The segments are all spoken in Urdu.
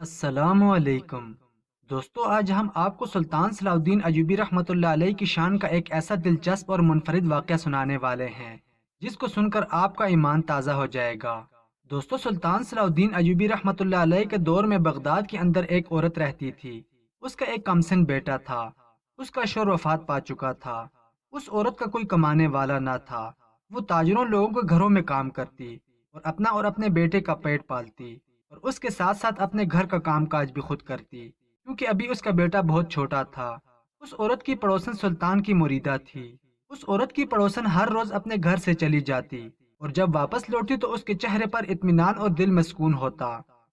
السلام علیکم دوستو، آج ہم آپ کو سلطان صلاح الدین ایوبی رحمۃ اللہ علیہ کی شان کا ایک ایسا دلچسپ اور منفرد واقعہ سنانے والے ہیں جس کو سن کر آپ کا ایمان تازہ ہو جائے گا۔ دوستو، سلطان صلاح الدین ایوبی رحمۃ اللہ علیہ کے دور میں بغداد کے اندر ایک عورت رہتی تھی۔ اس کا ایک کمسن بیٹا تھا۔ اس کا شوہر وفات پا چکا تھا۔ اس عورت کا کوئی کمانے والا نہ تھا۔ وہ تاجروں لوگوں کے گھروں میں کام کرتی اور اپنا اور اپنے بیٹے کا پیٹ پالتی، اور اس کے ساتھ ساتھ اپنے گھر کا کام کاج بھی خود کرتی، کیونکہ ابھی اس کا بیٹا بہت چھوٹا تھا۔ اس عورت کی پڑوسن سلطان کی مریدہ تھی۔ اس عورت کی پڑوسن ہر روز اپنے گھر سے چلی جاتی، اور جب واپس لوٹی تو اس کے چہرے پر اطمینان اور دل میں سکون ہوتا۔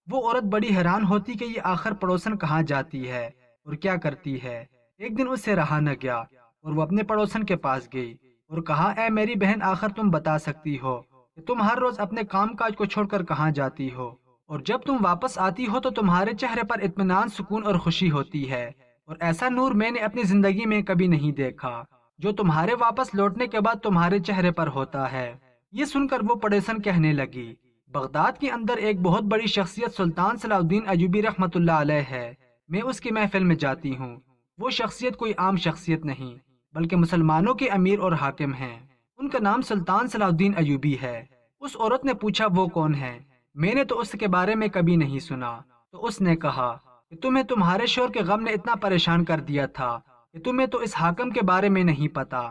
وہ عورت بڑی حیران ہوتی کہ یہ آخر پڑوسن کہاں جاتی ہے اور کیا کرتی ہے۔ ایک دن اس سے رہا نہ گیا اور وہ اپنے پڑوسن کے پاس گئی اور کہا، اے میری بہن، آخر تم بتا سکتی ہو کہ تم ہر روز اپنے کام کاج کو چھوڑ کر کہاں جاتی ہو، اور جب تم واپس آتی ہو تو تمہارے چہرے پر اطمینان، سکون اور خوشی ہوتی ہے، اور ایسا نور میں نے اپنی زندگی میں کبھی نہیں دیکھا جو تمہارے واپس لوٹنے کے بعد تمہارے چہرے پر ہوتا ہے۔ یہ سن کر وہ پڑوسن کہنے لگی، بغداد کے اندر ایک بہت بڑی شخصیت سلطان صلاح الدین ایوبی رحمۃ اللہ علیہ ہے۔ میں اس کی محفل میں جاتی ہوں۔ وہ شخصیت کوئی عام شخصیت نہیں بلکہ مسلمانوں کے امیر اور حاکم ہیں۔ ان کا نام سلطان صلاح الدین ایوبی ہے۔ اس عورت نے پوچھا، وہ کون ہے؟ میں نے تو اس کے بارے میں کبھی نہیں سنا۔ تو اس نے کہا کہ تمہیں تمہارے شوہر کے غم نے اتنا پریشان کر دیا تھا کہ تمہیں تو اس حاکم کے بارے میں نہیں پتا۔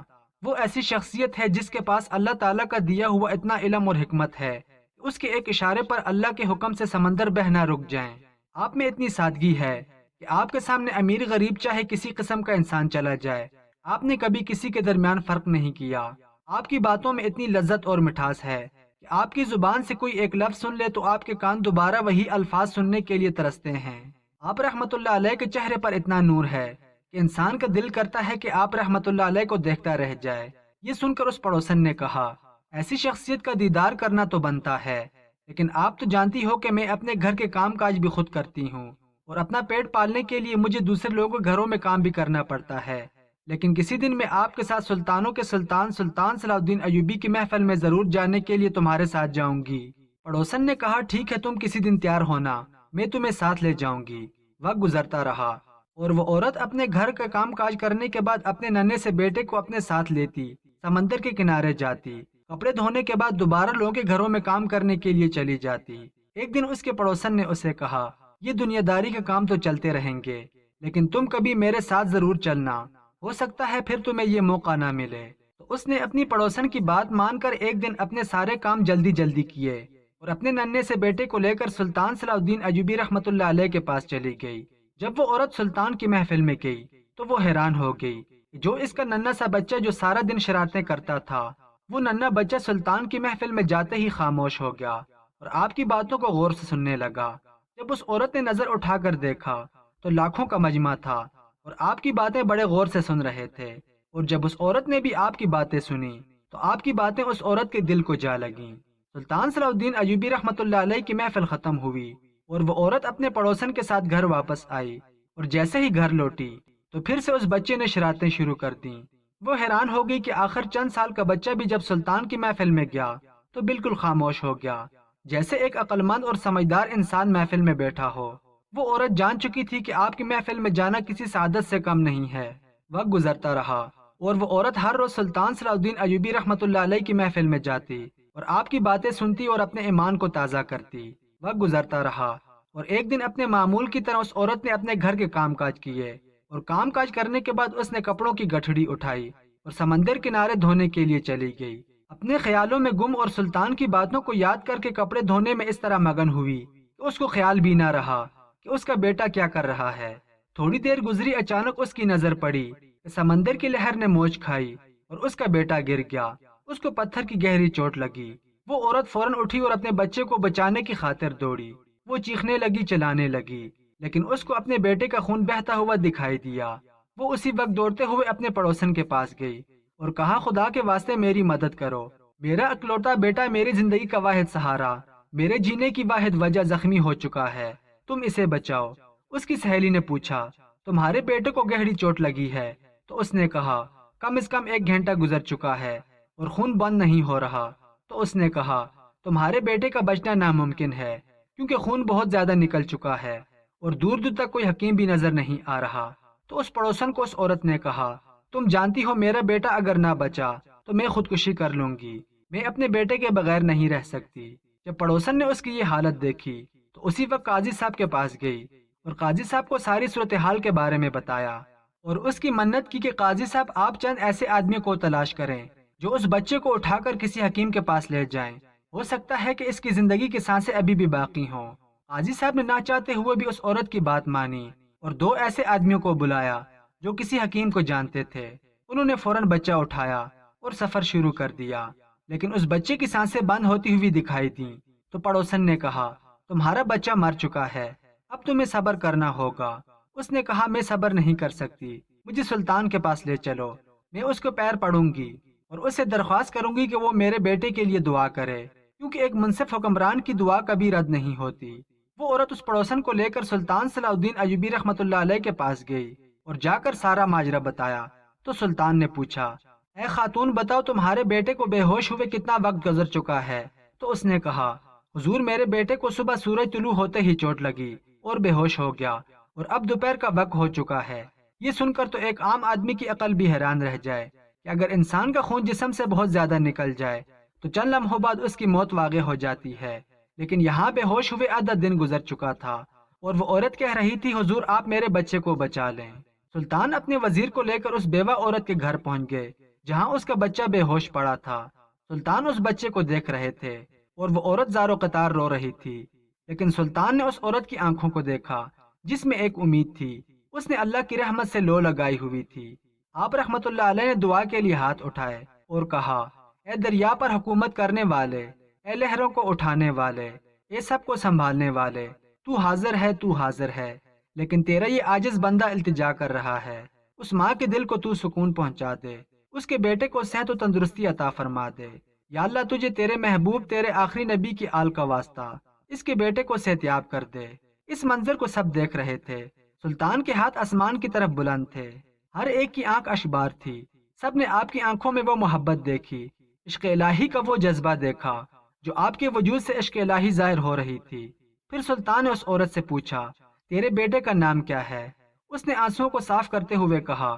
وہ ایسی شخصیت ہے جس کے پاس اللہ تعالیٰ کا دیا ہوا اتنا علم اور حکمت ہے کہ اس کے ایک اشارے پر اللہ کے حکم سے سمندر بہ نہ رک جائیں۔ آپ میں اتنی سادگی ہے کہ آپ کے سامنے امیر غریب چاہے کسی قسم کا انسان چلا جائے، آپ نے کبھی کسی کے درمیان فرق نہیں کیا۔ آپ کی باتوں میں اتنی لذت اور مٹھاس ہے کہ آپ کی زبان سے کوئی ایک لفظ سن لے تو آپ کے کان دوبارہ وہی الفاظ سننے کے لیے ترستے ہیں۔ آپ رحمت اللہ علیہ کے چہرے پر اتنا نور ہے کہ انسان کا دل کرتا ہے کہ آپ رحمت اللہ علیہ کو دیکھتا رہ جائے۔ یہ سن کر اس پڑوسن نے کہا، ایسی شخصیت کا دیدار کرنا تو بنتا ہے، لیکن آپ تو جانتی ہو کہ میں اپنے گھر کے کام کاج بھی خود کرتی ہوں، اور اپنا پیٹ پالنے کے لیے مجھے دوسرے لوگوں کے گھروں میں کام بھی کرنا پڑتا ہے، لیکن کسی دن میں آپ کے ساتھ سلطانوں کے سلطان سلطان صلاح الدین ایوبی کی محفل میں ضرور جانے کے لیے تمہارے ساتھ جاؤں گی۔ پڑوسن نے کہا، ٹھیک ہے، تم کسی دن تیار ہونا، میں تمہیں ساتھ لے جاؤں گی۔ وقت گزرتا رہا اور وہ عورت اپنے گھر کا کام کاج کرنے کے بعد اپنے ننھے سے بیٹے کو اپنے ساتھ لیتی، سمندر کے کنارے جاتی، کپڑے دھونے کے بعد دوبارہ لوگوں کے گھروں میں کام کرنے کے لیے چلی جاتی۔ ایک دن اس کے پڑوسن نے اسے کہا، یہ دنیا داری کے کام تو چلتے رہیں گے، لیکن تم کبھی میرے ساتھ ضرور چلنا، ہو سکتا ہے پھر تمہیں یہ موقع نہ ملے۔ تو اس نے اپنی پڑوسن کی بات مان کر ایک دن اپنے سارے کام جلدی جلدی کیے اور اپنے ننھے سے بیٹے کو لے کر سلطان صلاح الدین ایوبی رحمۃ اللہ علیہ کے پاس چلی گئی۔ جب وہ عورت سلطان کی محفل میں گئی تو وہ حیران ہو گئی کہ جو اس کا ننھا سا بچہ جو سارا دن شرارتیں کرتا تھا، وہ ننھا بچہ سلطان کی محفل میں جاتے ہی خاموش ہو گیا اور آپ کی باتوں کو غور سے سننے لگا۔ جب اس عورت نے نظر اٹھا کر دیکھا تو لاکھوں کا مجمع تھا اور آپ کی باتیں بڑے غور سے سن رہے تھے، اور جب اس عورت نے بھی آپ کی باتیں سنی تو آپ کی باتیں اس عورت کے دل کو جا لگیں۔ سلطان صلاح الدین ایوبی رحمۃ اللہ علیہ کی محفل ختم ہوئی اور وہ عورت اپنے پڑوسن کے ساتھ گھر واپس آئی، اور جیسے ہی گھر لوٹی تو پھر سے اس بچے نے شرارتیں شروع کر دیں۔ وہ حیران ہو گئی کہ آخر چند سال کا بچہ بھی جب سلطان کی محفل میں گیا تو بالکل خاموش ہو گیا، جیسے ایک عقل مند اور سمجھدار انسان محفل میں بیٹھا ہو۔ وہ عورت جان چکی تھی کہ آپ کی محفل میں جانا کسی سعادت سے کم نہیں ہے۔ وقت گزرتا رہا اور وہ عورت ہر روز سلطان صلاح الدین ایوبی رحمۃ اللہ علیہ کی محفل میں جاتی اور آپ کی باتیں سنتی اور اپنے ایمان کو تازہ کرتی۔ وقت گزرتا رہا اور ایک دن اپنے معمول کی طرح اس عورت نے اپنے گھر کے کام کاج کیے، اور کام کاج کرنے کے بعد اس نے کپڑوں کی گٹھڑی اٹھائی اور سمندر کنارے دھونے کے لیے چلی گئی۔ اپنے خیالوں میں گم اور سلطان کی باتوں کو یاد کر کے کپڑے دھونے میں اس طرح مگن ہوئی کہ اس کو خیال بھی نہ رہا کہ اس کا بیٹا کیا کر رہا ہے۔ تھوڑی دیر گزری، اچانک اس کی نظر پڑی کہ سمندر کی لہر نے موج کھائی اور اس کا بیٹا گر گیا۔ اس کو پتھر کی گہری چوٹ لگی۔ وہ عورت فوراً اٹھی اور اپنے بچے کو بچانے کی خاطر دوڑی۔ وہ چیخنے لگی، چلانے لگی، لیکن اس کو اپنے بیٹے کا خون بہتا ہوا دکھائی دیا۔ وہ اسی وقت دوڑتے ہوئے اپنے پڑوسن کے پاس گئی اور کہا، خدا کے واسطے میری مدد کرو، میرا اکلوتا بیٹا میری زندگی کا واحد سہارا، میرے جینے کی واحد وجہ زخمی ہو چکا ہے، تم اسے بچاؤ۔ اس کی سہیلی نے پوچھا، تمہارے بیٹے کو گہری چوٹ لگی ہے؟ تو اس نے کہا، کم از کم 1 گھنٹہ گزر چکا ہے اور خون بند نہیں ہو رہا۔ تو اس نے کہا، تمہارے بیٹے کا بچنا ناممکن ہے کیونکہ خون بہت زیادہ نکل چکا ہے اور دور دور تک کوئی حکیم بھی نظر نہیں آ رہا۔ تو اس پڑوسن کو اس عورت نے کہا، تم جانتی ہو میرا بیٹا اگر نہ بچا تو میں خودکشی کر لوں گی، میں اپنے بیٹے کے بغیر نہیں رہ سکتی۔ جب پڑوسن نے اس کی یہ حالت دیکھی تو اسی وقت قاضی صاحب کے پاس گئی اور قاضی صاحب کو ساری صورتحال کے بارے میں بتایا اور اس کی منت کی کہ قاضی صاحب آپ چند ایسے آدمیوں کو تلاش کریں جو اس بچے کو اٹھا کر کسی حکیم کے پاس لے جائیں، ہو سکتا ہے کہ اس کی زندگی کی سانسیں ابھی بھی باقی ہوں۔ قاضی صاحب نے نہ چاہتے ہوئے بھی اس عورت کی بات مانی اور دو ایسے آدمیوں کو بلایا جو کسی حکیم کو جانتے تھے۔ انہوں نے فوراً بچہ اٹھایا اور سفر شروع کر دیا، لیکن اس بچے کی سانسیں بند ہوتی ہوئی دکھائی دیں۔ تو پڑوسن نے کہا، تمہارا بچہ مر چکا ہے، اب تمہیں صبر کرنا ہوگا۔ اس نے کہا، میں صبر نہیں کر سکتی، مجھے سلطان کے پاس لے چلو، میں اس کو پیر پڑوں گی اور اس سے درخواست کروں گی کہ وہ میرے بیٹے کے لیے دعا کرے، کیونکہ ایک منصف حکمران کی دعا کبھی رد نہیں ہوتی۔ وہ عورت اس پڑوسن کو لے کر سلطان صلاح الدین ایوبی رحمۃ اللہ علیہ کے پاس گئی اور جا کر سارا ماجرا بتایا۔ تو سلطان نے پوچھا، اے خاتون بتاؤ تمہارے بیٹے کو بے ہوش ہوئے کتنا وقت گزر چکا ہے؟ تو اس نے کہا، حضور میرے بیٹے کو صبح سورج طلوع ہوتے ہی چوٹ لگی اور بے ہوش ہو گیا اور اب دوپہر کا وقت ہو چکا ہے۔ یہ سن کر تو ایک عام آدمی کی عقل بھی حیران رہ جائے کہ اگر انسان کا خون جسم سے بہت زیادہ نکل جائے تو چند لمحوں بعد اس کی موت واقع ہو جاتی ہے، لیکن یہاں بے ہوش ہوئے آدھا دن گزر چکا تھا اور وہ عورت کہہ رہی تھی، حضور آپ میرے بچے کو بچا لیں۔ سلطان اپنے وزیر کو لے کر اس بیوہ عورت کے گھر پہنچ گئے جہاں اس کا بچہ بے ہوش پڑا تھا۔ سلطان اس بچے کو دیکھ رہے تھے اور وہ عورت زار و قطار رو رہی تھی، لیکن سلطان نے اس عورت کی آنکھوں کو دیکھا جس میں ایک امید تھی۔ اس نے اللہ کی رحمت سے لو لگائی ہوئی تھی۔ آپ رحمت اللہ علیہ نے دعا کے لیے ہاتھ اٹھائے اور کہا، اے دریا پر حکومت کرنے والے، اے لہروں کو اٹھانے والے، اے سب کو سنبھالنے والے، تو حاضر ہے، تو حاضر ہے، لیکن تیرا یہ عاجز بندہ التجا کر رہا ہے۔ اس ماں کے دل کو تو سکون پہنچا دے، اس کے بیٹے کو صحت و تندرستی عطا فرما دے۔ یا اللہ تجھے تیرے محبوب تیرے آخری نبی کی آل کا واسطہ اس کے بیٹے کو صحتیاب کر دے۔ اس منظر کو سب دیکھ رہے تھے۔ سلطان کے ہاتھ آسمان کی طرف بلند تھے، ہر ایک کی آنکھ اشبار تھی، سب نے آپ کی آنکھوں میں وہ محبت دیکھی، عشق الہی کا وہ جذبہ دیکھا جو آپ کے وجود سے عشق الہی ظاہر ہو رہی تھی۔ پھر سلطان نے اس عورت سے پوچھا، تیرے بیٹے کا نام کیا ہے؟ اس نے آنسوؤں کو صاف کرتے ہوئے کہا،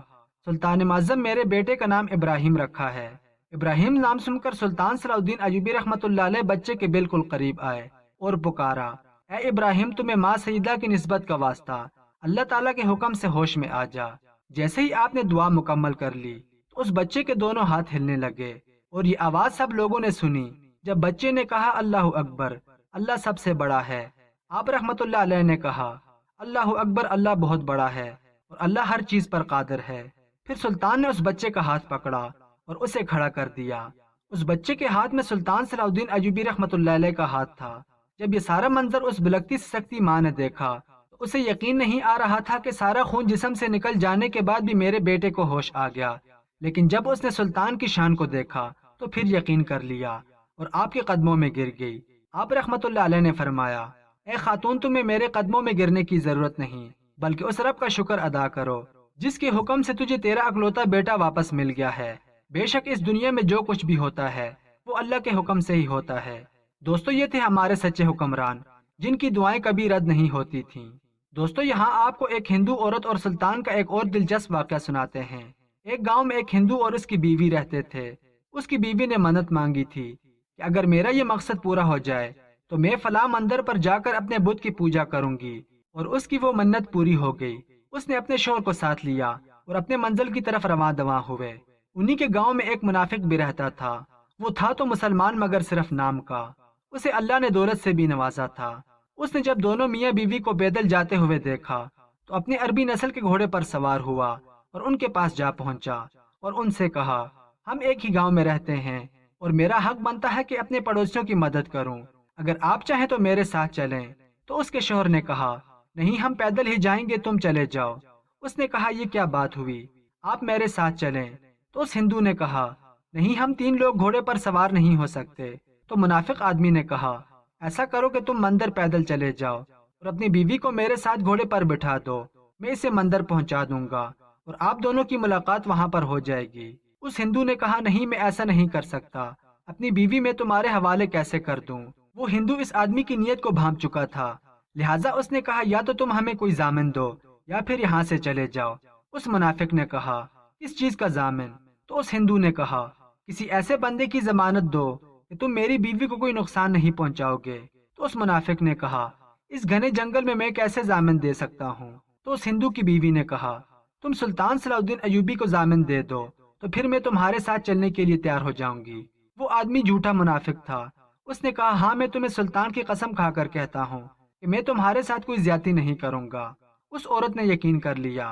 سلطان معظم میرے بیٹے کا نام ابراہیم رکھا ہے۔ ابراہیم نام سن کر سلطان صلاح الدین ایوبی رحمۃ اللہ علیہ بچے کے بالکل قریب آئے اور پکارا، اے ابراہیم تمہیں ماں سیدہ کی نسبت کا واسطہ، اللہ تعالیٰ کے حکم سے ہوش میں آ جا۔ جیسے ہی آپ نے دعا مکمل کر لی تو اس بچے کے دونوں ہاتھ ہلنے لگے اور یہ آواز سب لوگوں نے سنی جب بچے نے کہا، اللہ اکبر، اللہ سب سے بڑا ہے۔ آپ رحمت اللہ علیہ نے کہا، اللہ اکبر، اللہ بہت بڑا ہے اور اللہ ہر چیز پر قادر ہے۔ پھر سلطان نے اس بچے کا ہاتھ پکڑا اور اسے کھڑا کر دیا۔ اس بچے کے ہاتھ میں سلطان صلاح الدین ایوبی رحمت اللہ علیہ کا ہاتھ تھا۔ جب یہ سارا منظر اس بلکتی سے سکتی ماں نے دیکھا تو اسے یقین نہیں آ رہا تھا کہ سارا خون جسم سے نکل جانے کے بعد بھی میرے بیٹے کو ہوش آ گیا، لیکن جب اس نے سلطان کی شان کو دیکھا تو پھر یقین کر لیا اور آپ کے قدموں میں گر گئی۔ آپ رحمت اللہ علیہ نے فرمایا، اے خاتون تمہیں میرے قدموں میں گرنے کی ضرورت نہیں، بلکہ اس رب کا شکر ادا کرو جس کے حکم سے تجھے تیرا اکلوتا بیٹا واپس مل گیا ہے۔ بے شک اس دنیا میں جو کچھ بھی ہوتا ہے وہ اللہ کے حکم سے ہی ہوتا ہے۔ دوستو یہ تھے ہمارے سچے حکمران جن کی دعائیں کبھی رد نہیں ہوتی تھیں۔ دوستو یہاں آپ کو ایک ہندو عورت اور سلطان کا ایک اور دلچسپ واقعہ سناتے ہیں۔ ایک گاؤں میں ایک ہندو اور اس کی بیوی رہتے تھے۔ اس کی بیوی نے منت مانگی تھی کہ اگر میرا یہ مقصد پورا ہو جائے تو میں فلاں مندر پر جا کر اپنے بت کی پوجا کروں گی، اور اس کی وہ منت پوری ہو گئی۔ اس نے اپنے شوہر کو ساتھ لیا اور اپنے منزل کی طرف رواں دواں ہوئے۔ انہی کے گاؤں میں ایک منافق بھی رہتا تھا۔ وہ تھا تو مسلمان مگر صرف نام کا۔ اسے اللہ نے دولت سے بھی نوازا تھا۔ اس نے جب دونوں میاں بیوی کو پیدل جاتے ہوئے دیکھا تو اپنے عربی نسل کے گھوڑے پر سوار ہوا اور ان کے پاس جا پہنچا اور ان سے کہا، ہم ایک ہی گاؤں میں رہتے ہیں اور میرا حق بنتا ہے کہ اپنے پڑوسیوں کی مدد کروں، اگر آپ چاہیں تو میرے ساتھ چلیں۔ تو اس کے شوہر نے کہا، نہیں ہم پیدل ہی جائیں گے، تم چلے جاؤ۔ اس نے کہا، یہ کیا بات ہوئی، آپ میرے ساتھ چلیں۔ تو اس ہندو نے کہا، نہیں ہم 3 لوگ گھوڑے پر سوار نہیں ہو سکتے۔ تو منافق آدمی نے کہا، ایسا کرو کہ تم مندر پیدل چلے جاؤ اور اپنی بیوی کو میرے ساتھ گھوڑے پر بٹھا دو، میں اسے مندر پہنچا دوں گا اور آپ دونوں کی ملاقات وہاں پر ہو جائے گی۔ اس ہندو نے کہا، نہیں میں ایسا نہیں کر سکتا، اپنی بیوی میں تمہارے حوالے کیسے کر دوں؟ وہ ہندو اس آدمی کی نیت کو بھانپ چکا تھا، لہٰذا اس نے کہا یا تو تم ہمیں کوئی ضامن دو یا پھر یہاں سے چلے جاؤ۔ اس منافق نے کہا کس چیز کا ضامن؟ تو اس ہندو نے کہا کسی ایسے بندے کی ضمانت دو کہ تم میری بیوی کو کوئی نقصان نہیں پہنچاؤ گے۔ تو اس منافق نے کہا اس گھنے جنگل میں کیسے ضامن دے سکتا ہوں؟ تو اس ہندو کی بیوی نے کہا تم سلطان صلاح الدین ایوبی کو ضامن دے دو تو پھر میں تمہارے ساتھ چلنے کے لیے تیار ہو جاؤں گی۔ وہ آدمی جھوٹا منافق تھا۔ اس نے کہا ہاں میں تمہیں سلطان کی قسم کھا کر کہتا ہوں کہ میں تمہارے ساتھ کوئی زیادتی نہیں کروں گا۔ اس عورت نے یقین کر لیا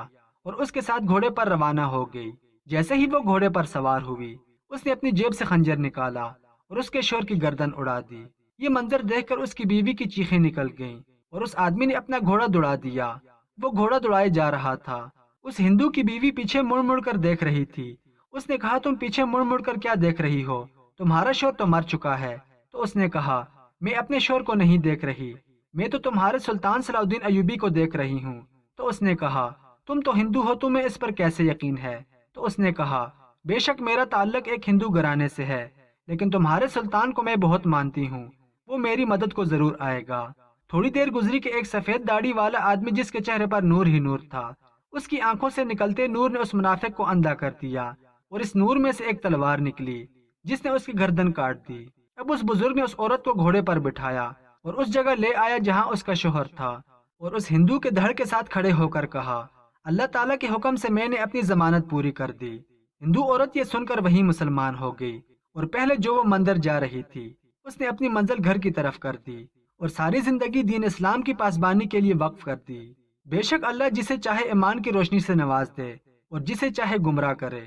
اور اس کے ساتھ گھوڑے پر روانہ ہو گئی۔ جیسے ہی وہ گھوڑے پر سوار ہوئی اس نے اپنی جیب سے خنجر نکالا اور اس کے شوہر کی گردن اڑا دی۔ یہ منظر دیکھ کر اس کی بیوی کی چیخیں نکل گئیں اور اس آدمی نے اپنا گھوڑا دوڑا دیا۔ وہ گھوڑا دوڑائے جا رہا تھا۔ اس ہندو کی بیوی پیچھے مڑ مڑ کر دیکھ رہی تھی۔ اس نے کہا تم پیچھے مڑ مڑ کر کیا دیکھ رہی ہو؟ تمہارا شوہر تو مر چکا ہے۔ تو اس نے کہا میں اپنے شوہر کو نہیں دیکھ رہی، میں تو تمہارے سلطان صلاح الدین ایوبی کو دیکھ رہی ہوں۔ تو اس نے کہا تم تو ہندو ہو، تمہیں اس پر کیسے یقین ہے؟ تو اس نے کہا بے شک میرا تعلق ایک ہندو گھرانے سے ہے، لیکن تمہارے سلطان کو میں بہت مانتی ہوں، وہ میری مدد کو ضرور آئے گا۔ تھوڑی دیر گزری کہ ایک سفید داڑھی والا آدمی جس کے چہرے پر نور ہی نور تھا، اس کی آنکھوں سے نکلتے نور نے اس منافق کو اندھا کر دیا اور اس نور میں سے ایک تلوار نکلی جس نے اس کی گردن کاٹ دی۔ اب اس بزرگ نے اس عورت کو گھوڑے پر بٹھایا اور اس جگہ لے آیا جہاں اس کا شوہر تھا، اور اس ہندو کے دھڑ کے ساتھ کھڑے ہو کر کہا اللہ تعالیٰ کے حکم سے میں نے اپنی ضمانت پوری کر دی۔ ہندو عورت یہ سن کر وہی مسلمان ہو گئی اور پہلے جو وہ مندر جا رہی تھی اس نے اپنی منزل گھر کی طرف کر دی اور ساری زندگی دین اسلام کی پاسبانی کے لیے وقف کر دی۔ بے شک اللہ جسے چاہے ایمان کی روشنی سے نواز دے اور جسے چاہے گمراہ کرے۔